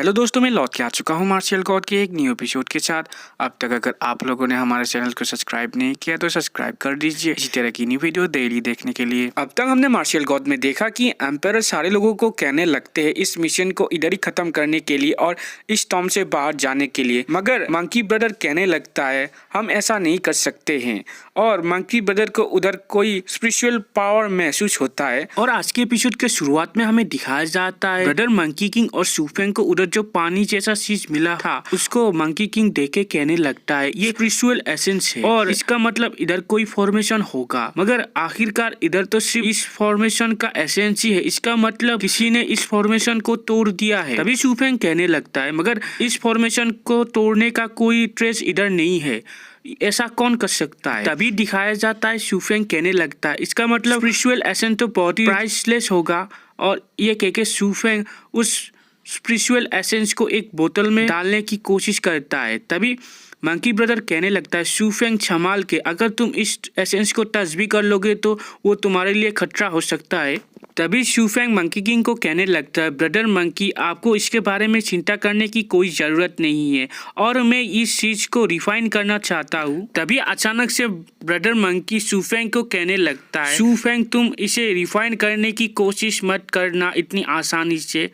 Hello दोस्तों, मैं लौट के आ चुका हूँ मार्शियल गॉड के एक न्यू एपिसोड के साथ। अब तक अगर आप लोगों ने हमारे चैनल को सब्सक्राइब नहीं किया तो सब्सक्राइब कर दीजिए इसी तरह की न्यू वीडियो डेली देखने के लिए। अब तक हमने मार्शियल गॉड में देखा कि एम्पायर सारे लोगों को कहने लगते हैं इस मिशन को इधर ही खत्म करने के लिए और इस टॉम से बाहर जाने के लिए, मगर मंकी ब्रदर कहने लगता है हम ऐसा नहीं कर सकते हैं और मंकी ब्रदर को उधर कोई स्पिरिचुअल पावर महसूस होता है। और आज के एपिसोड के शुरुआत में हमें दिखाया जाता है ब्रदर मंकी किंग और शूफेंग को उधर जो पानी जैसा चीज मिला था उसको मंकी किंग देख के कहने लगता है ये स्पिरिचुअल एसेंस है और इसका मतलब इधर कोई फॉर्मेशन होगा, मगर आखिरकार इधर तो सिर्फ इस फॉर्मेशन का एसेंस ही है, इसका मतलब किसी ने इस फॉर्मेशन को तोड़ दिया है। तभी शूफेंग कहने लगता है मगर इस फॉर्मेशन को तोड़ने का कोई ट्रेस इधर नहीं है, ऐसा कौन कर सकता है। तभी दिखाया जाता है शूफेंग कहने लगता है इसका मतलब स्पिरिचुअल एसेंस तो बहुत ही प्राइसलेस होगा और ये कह के शूफेंग उस स्पिरिचुअल एसेंस को एक बोतल में डालने की कोशिश करता है। तभी मंकी ब्रदर कहने लगता है शूफेंग संभाल के, अगर तुम इस एसेंस को टच भी कर लोगे तो वो तुम्हारे लिए खतरा हो सकता है। तभी शूफेंग मंकी किंग को कहने लगता है ब्रदर मंकी, आपको इसके बारे में चिंता करने की कोई ज़रूरत नहीं है और मैं इस चीज़ को रिफाइन करना चाहता हूँ। तभी अचानक से ब्रदर मंकी शूफेंग को कहने लगता है शूफेंग तुम इसे रिफाइन करने की कोशिश मत करना इतनी आसानी से,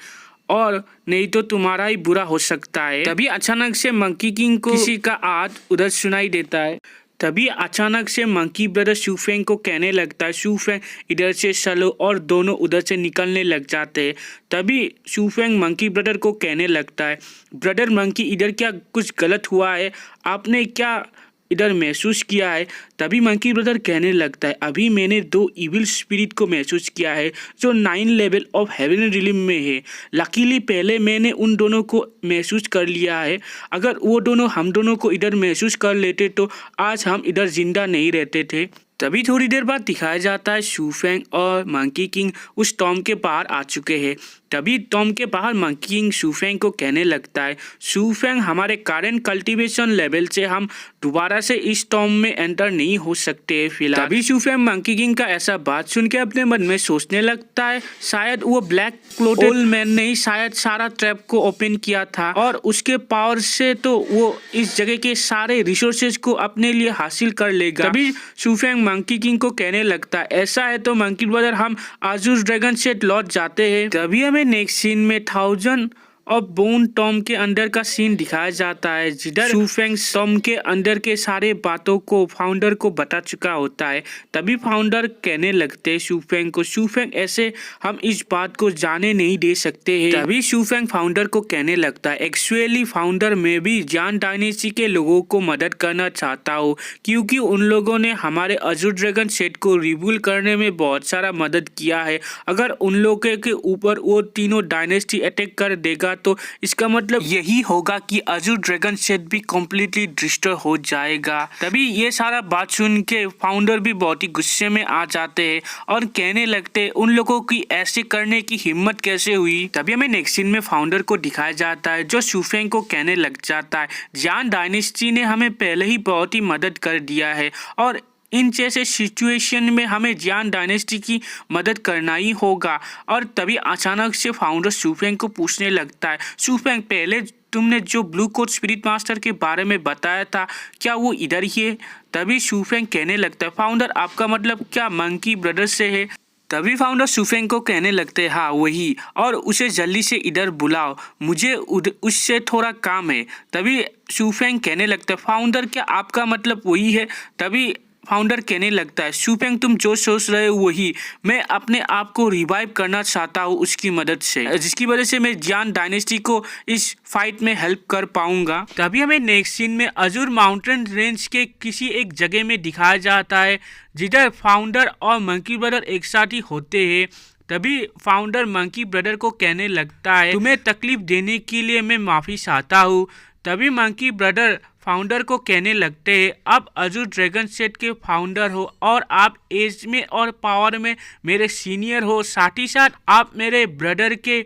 और नहीं तो तुम्हारा ही बुरा हो सकता है। तभी अचानक से मंकी किंग को किसी का हाथ उधर सुनाई देता है। तभी अचानक से मंकी ब्रदर शूफेंग को कहने लगता है शूफेंग इधर से चलो, और दोनों उधर से निकलने लग जाते हैं। तभी शूफेंग मंकी ब्रदर को कहने लगता है ब्रदर मंकी इधर क्या कुछ गलत हुआ है, आपने क्या इधर महसूस किया है। तभी मंकी ब्रदर कहने लगता है अभी मैंने 2 इविल स्पिरिट को महसूस किया है जो 9 लेवल ऑफ हेवन रिलिम में है। लकीली पहले मैंने उन दोनों को महसूस कर लिया है, अगर वो दोनों हम दोनों को इधर महसूस कर लेते तो आज हम इधर जिंदा नहीं रहते थे। तभी थोड़ी देर बाद दिखाया जाता है शूफेंग और मंकी किंग उस टॉम के बाहर आ चुके हैं। तभी टॉम के बाहर मंकी किंग शूफेंग को कहने लगता है शूफेंग हमारे करंट कल्टीवेशन लेवल से हम दोबारा से इस टॉम में एंटर नहीं हो सकते फिलहाल। तभी शूफेंग मंकी किंग का ऐसा बात सुन के अपने मन में सोचने लगता है शायद वो ब्लैक क्लोथेड ओल्ड मैन ने ही शायद सारा ट्रैप को ओपन किया था और उसके पावर से तो वो इस जगह के सारे रिसोर्सेज को अपने लिए हासिल कर लेगा। तभी शूफेंग मंकी किंग को कहने लगता है ऐसा है तो मंकी ब्रदर हम आजुस ड्रैगन से लौट जाते हैं। तभी हमें नेक्स्ट सीन में 1000 और बोन टॉम के अंदर का सीन दिखाया जाता है जिधर शूफेंग टॉम के अंदर के सारे बातों को फाउंडर को बता चुका होता है। तभी फाउंडर कहने लगते हैं शूफेंग को शूफेंग ऐसे हम इस बात को जाने नहीं दे सकते हैं। तभी शूफेंग फाउंडर को कहने लगता है एक्चुअली फाउंडर मैं भी जान डायनेस्टी के लोगों को मदद करना चाहता हूँ क्योंकि उन लोगों ने हमारे अजुर ड्रैगन सेट को रिबूल करने में बहुत सारा मदद किया है। अगर उन लोगों के ऊपर वो तीनों डायनेस्टी अटैक कर देगा तो इसका मतलब यही होगा कि अजुर ड्रैगन सेट भी कम्प्लीटली डिस्ट्रॉय हो जाएगा। तभी ये सारा बात सुन के फाउंडर भी बहुत ही गुस्से में आ जाते हैं और कहने लगते हैं उन लोगों की ऐसे करने की हिम्मत कैसे हुई। तभी हमें नेक्स्ट सीन में फाउंडर को दिखाया जाता है जो शूफेंग को कहने लग जाता है जान डायनेस्टी ने हमें पहले ही बहुत ही मदद कर दिया है और इन जैसे सिचुएशन में हमें जियान डायनेस्टी की मदद करना ही होगा। और तभी अचानक से फाउंडर शूफेंग को पूछने लगता है शूफेंग पहले तुमने जो ब्लू कोट स्पिरिट मास्टर के बारे में बताया था क्या वो इधर ही है। तभी शूफेंग कहने लगता है फाउंडर आपका मतलब क्या मंकी ब्रदर से है। तभी फाउंडर शूफेंग को कहने लगते हैं हाँ वही, और उसे जल्दी से इधर बुलाओ मुझे उससे थोड़ा काम है। तभी शूफेंग कहने लगता है फाउंडर क्या आपका मतलब वही है। तभी फाउंडर कहने लगता है शूफेंग तुम जो सोच रहे हो वही, मैं अपने आप को रिवाइव करना चाहता हूँ उसकी मदद से, जिसकी वजह से मैं जियान डायनेस्टी को इस फाइट में हेल्प कर पाऊंगा। तभी हमें नेक्स्ट सीन में अजुर माउंटेन रेंज के किसी एक जगह में दिखाया जाता है जिधर फाउंडर और मंकी ब्रदर एक साथ ही होते हैं। तभी फाउंडर मंकी ब्रदर को कहने लगता है तुम्हें तकलीफ देने के लिए मैं माफ़ी चाहता हूँ। तभी मंकी ब्रदर फाउंडर को कहने लगते हैं आप अजुर ड्रैगन सेट के फाउंडर हो और आप एज में और पावर में मेरे सीनियर हो, साथ ही साथ आप मेरे ब्रदर के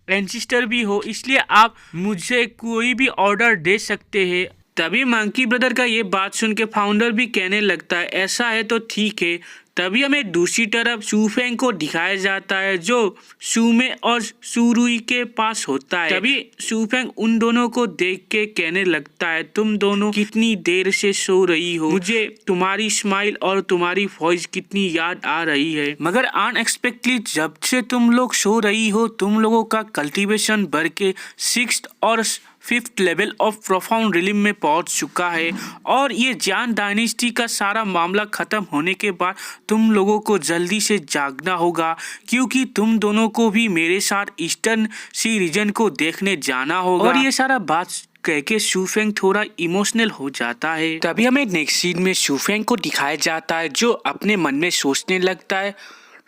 एंसिस्टर भी हो, इसलिए आप मुझे कोई भी ऑर्डर दे सकते हैं। तभी मंकी ब्रदर का ये बात सुन के फाउंडर भी कहने लगता है ऐसा है तो ठीक है, तभी हमें दूसरी तरफ शूफेंग को दिखाया जाता है जो शूमे और शुरुई के पास होता है। तभी शूफेंग उन दोनों को देख के कहने लगता है, तुम दोनों कितनी देर से सो रही हो, मुझे तुम्हारी स्माइल और तुम्हारी वॉइस कितनी याद आ रही है, मगर अनएक्सपेक्टेडली जब से तुम लोग सो रही हो तुम लोगों का कल्टीवेशन बढ़ के 6th और 5th लेवल ऑफ प्रोफाउंड रिलिम में पहुंच चुका है और ये जियान डायनेस्टी का सारा मामला खत्म होने के बाद तुम लोगों को जल्दी से जागना होगा क्योंकि तुम दोनों को भी मेरे साथ ईस्टर्न सी रीजन को देखने जाना होगा। और ये सारा बात कह के शूफेंग थोड़ा इमोशनल हो जाता है। तभी हमें नेक्स्ट सीन में शूफेंग को दिखाया जाता है जो अपने मन में सोचने लगता है,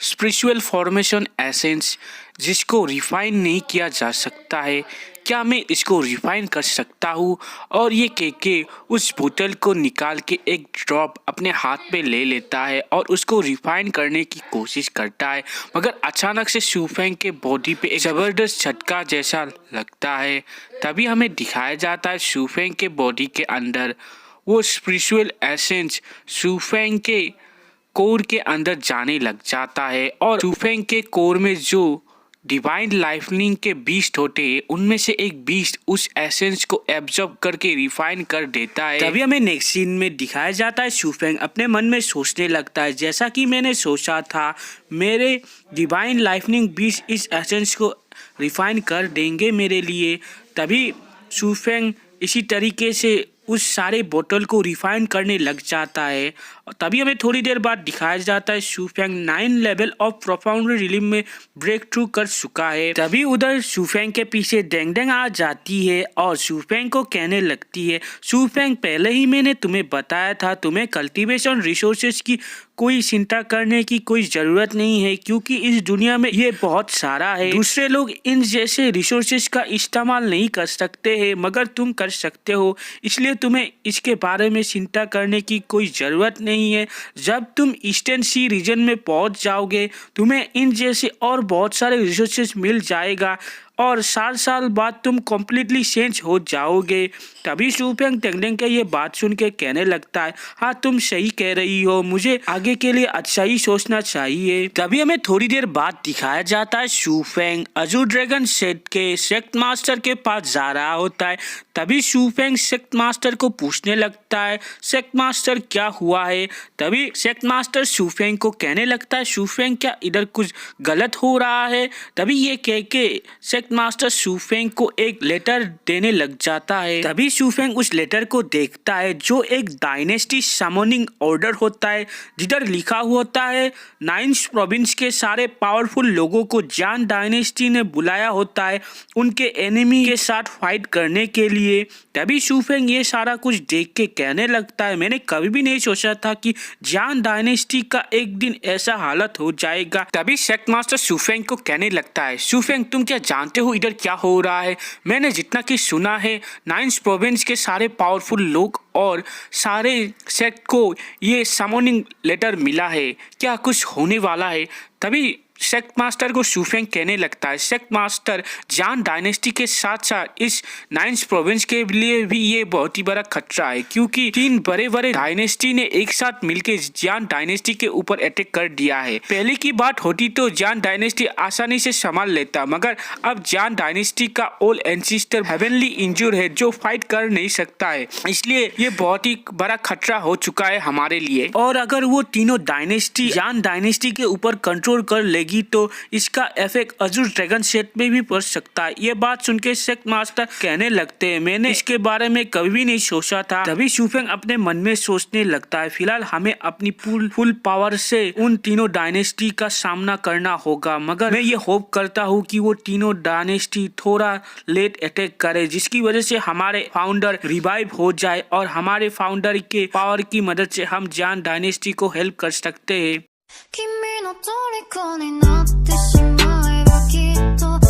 स्पिरिचुअल फॉर्मेशन एसेंस जिसको रिफाइन नहीं किया जा सकता है, क्या मैं इसको रिफाइन कर सकता हूँ? और ये कह के उस बोतल को निकाल के एक ड्रॉप अपने हाथ पे ले लेता है और उसको रिफाइन करने की कोशिश करता है, मगर अचानक से शूफेंग के बॉडी पे एक ज़बरदस्त झटका जैसा लगता है। तभी हमें दिखाया जाता है शूफेंग के बॉडी के अंदर वो स्पिरिचुअल एसेंस शूफेंग के कोर के अंदर जाने लग जाता है और शूफेंग के कोर में जो डिवाइन लाइफनिंग के बीस्ट होते हैं उनमें से एक बीस्ट उस एसेंस को एब्जॉर्ब करके रिफाइन कर देता है। तभी हमें नेक्स्ट सीन में दिखाया जाता है शूफेंग अपने मन में सोचने लगता है, जैसा कि मैंने सोचा था मेरे डिवाइन लाइफनिंग बीस्ट इस एसेंस को रिफाइन कर देंगे मेरे लिए। तभी शूफेंग इसी तरीके से उस सारे बोतल को रिफाइन करने लग जाता है। तभी हमें थोड़ी देर बाद दिखाया जाता है शूफेंग 9 लेवल ऑफ प्रोफाउंड रिलिम में ब्रेक थ्रू कर चुका है। तभी उधर शूफेंग के पीछे डेंगडेंग आ जाती है और शूफेंग को कहने लगती है, शूफेंग पहले ही मैंने तुम्हें बताया था तुम्हें कल्टीवेशन रिसोर्सेज की कोई चिंता करने की कोई ज़रूरत नहीं है क्योंकि इस दुनिया में ये बहुत सारा है, दूसरे लोग इन जैसे रिसोर्सेज का इस्तेमाल नहीं कर सकते हैं मगर तुम कर सकते हो, इसलिए तुम्हें इसके बारे में चिंता करने की कोई ज़रूरत नहीं है। जब तुम ईस्टर्न सी रीजन में पहुंच जाओगे तुम्हें इन जैसे और बहुत सारे रिसोर्सेज मिल जाएगा और 7 साल बाद तुम कम्प्लीटली चेंज हो जाओगे। तभी शूफेंग डेंगडेंग के ये बात सुन के कहने लगता है, हाँ तुम सही कह रही हो, मुझे आगे के लिए अच्छा ही सोचना चाहिए। तभी हमें थोड़ी देर बाद दिखाया जाता है शूफेंग अजूर ड्रैगन सेट के सेक्ट मास्टर के पास जा रहा होता है। तभी शूफेंग सेक्ट मास्टर को पूछने लगता है, सेक्ट मास्टर क्या हुआ है? तभी सेक्ट मास्टर शूफेंग को कहने लगता है, शूफेंग क्या इधर कुछ गलत हो रहा है? तभी ये कह के सेक्ट मास्टर शूफेंग को एक लेटर देने लग जाता है। तभी शूफेंग उस लेटर को देखता है जो एक डायनेस्टी समनिंग ऑर्डर होता है जिधर लिखा होता है 9th प्रोविंस के सारे पावरफुल लोगों को जियान डायनेस्टी ने बुलाया होता है उनके एनिमी के साथ फाइट करने के लिए। तभी शूफेंग ये सारा कुछ देख के कहने लगता है, मैंने कभी भी नहीं सोचा था कि जियान डायनेस्टी का एक दिन ऐसा हालत हो जाएगा। तभी सेक्ट मास्टर शूफेंग को कहने लगता है, शूफेंग तुम क्या जानते हो इधर क्या हो रहा है? मैंने जितना कि सुना है 9th प्रोविंस के सारे पावरफुल लोग और सारे सेक्ट को ये समनिंग लेटर मिला है, क्या कुछ होने वाला है? तभी सेक्ट मास्टर को शूफेंग कहने लगता है, सेक्ट मास्टर जियान डायनेस्टी के साथ साथ इस 9th प्रोविंस के लिए भी ये बहुत ही बड़ा खतरा है क्योंकि 3 बड़े बड़े डायनेस्टी ने एक साथ मिलकर जियान डायनेस्टी के ऊपर अटैक कर दिया है। पहले की बात होती तो जियान डायनेस्टी आसानी से संभाल लेता, मगर अब जियान डायनेस्टी का ओल्ड एंसेस्टर हेवनली इंजूर है जो फाइट कर नहीं सकता है, इसलिए ये बहुत ही बड़ा खतरा हो चुका है हमारे लिए। और अगर वो तीनों डायनेस्टी जियान डायनेस्टी के ऊपर कंट्रोल कर लेगी तो इसका इफेक्ट अजूर ड्रैगन सेट में भी पड़ सकता है। ये बात सुन के सेक्ट मास्टर कहने लगते हैं, मैंने इसके बारे में कभी भी नहीं सोचा था। तभी शूफेंग अपने मन में सोचने लगता है, फिलहाल हमें अपनी फुल पावर से उन तीनों डायनेस्टी का सामना करना होगा, मगर मैं ये होप करता हूँ कि वो तीनों डायनेस्टी थोड़ा लेट अटैक करे जिसकी वजह से हमारे फाउंडर रिवाइव हो जाए और हमारे फाउंडर के पावर की मदद से हम जियान डायनेस्टी को हेल्प कर सकते हैं। 君の虜になってしまえばきっと